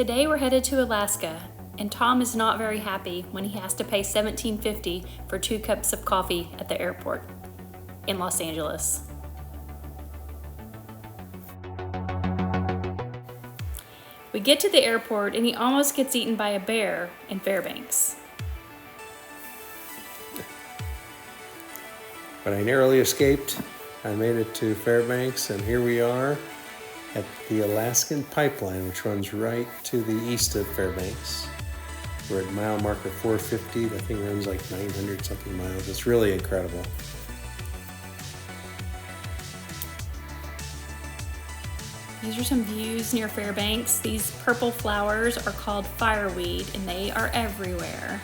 Today we're headed to Alaska, and Tom is not very happy when he has to pay $17.50 for 2 cups of coffee at the airport in Los Angeles. We get to the airport and he almost gets eaten by a bear in Fairbanks. But I narrowly escaped. I made it to Fairbanks, and here we are at the Alaskan pipeline, which runs right to the east of Fairbanks. We're at mile marker 450. The thing runs like 900 something miles. It's really incredible. These are some views near Fairbanks. These purple flowers are called fireweed, and they are everywhere.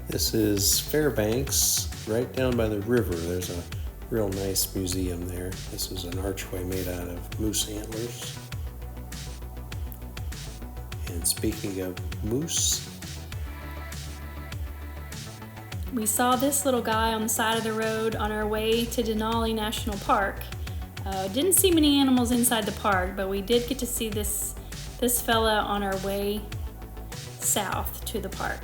This is Fairbanks, right down by the river. There's a real nice museum there. This is an archway made out of moose antlers. And speaking of moose, we saw this little guy on the side of the road on our way to Denali National Park. Didn't see many animals inside the park, but we did get to see this fella on our way south to the park.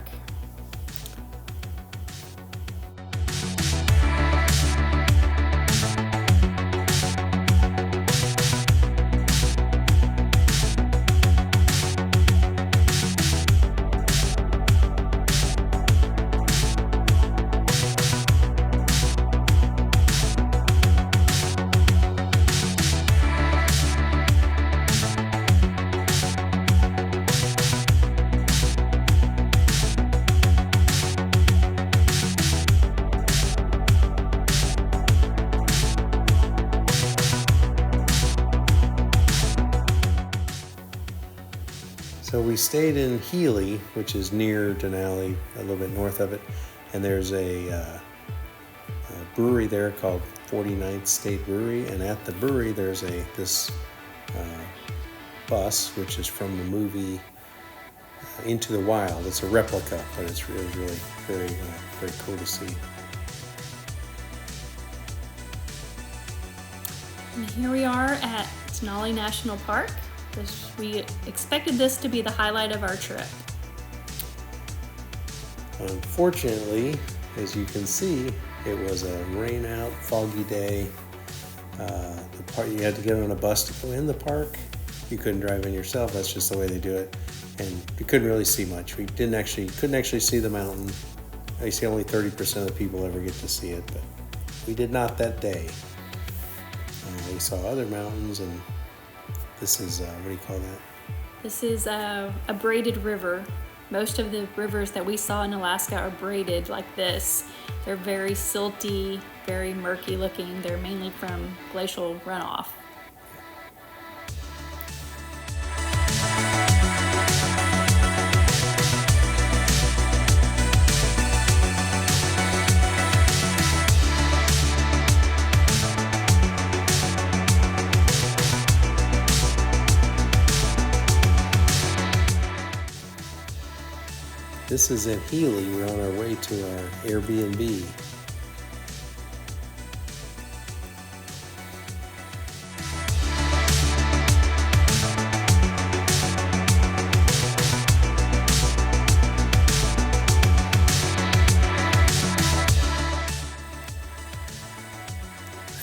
so we stayed in Healy, which is near Denali, a little bit north of it, and there's a brewery there called 49th State Brewery, and at the brewery there's this bus, which is from the movie Into the Wild. It's a replica, but it's really very cool to see. And here we are at Denali National Park. We expected this to be the highlight of our trip. Unfortunately, as you can see, it was a rain out, foggy day. You had to get on a bus to go in the park. You couldn't drive in yourself. That's just the way they do it. And you couldn't really see much. We couldn't actually see the mountain. I see only 30% of the people ever get to see it, but we did not that day. We saw other mountains, and this is, what do you call that? This is a braided river. Most of the rivers that we saw in Alaska are braided like this. They're very silty, very murky looking. They're mainly from glacial runoff. This is in Healy. We're on our way to our Airbnb.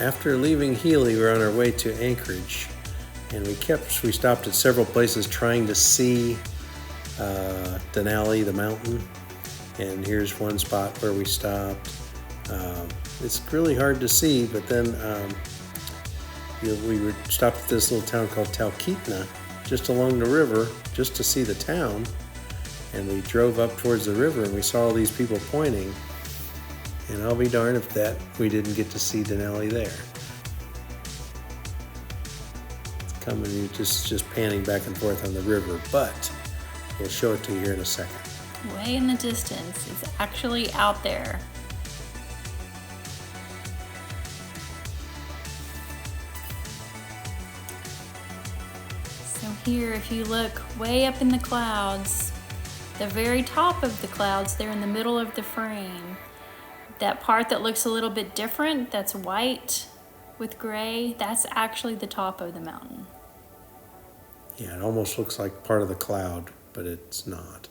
After leaving Healy, we're on our way to Anchorage, and we stopped at several places trying to see Denali, the mountain, and here's one spot where we stopped. It's really hard to see, but then we stopped at this little town called Talkeetna, just along the river, just to see the town, and we drove up towards the river and we saw all these people pointing, and I'll be darned if we didn't get to see Denali there. It's coming, just panning back and forth on the river, but we'll show it to you here in a second. Way in the distance, it's actually out there. So here, if you look way up in the clouds, the very top of the clouds, they're in the middle of the frame. That part that looks a little bit different, that's white, with gray, that's actually the top of the mountain. Yeah, it almost looks like part of the cloud, but it's not.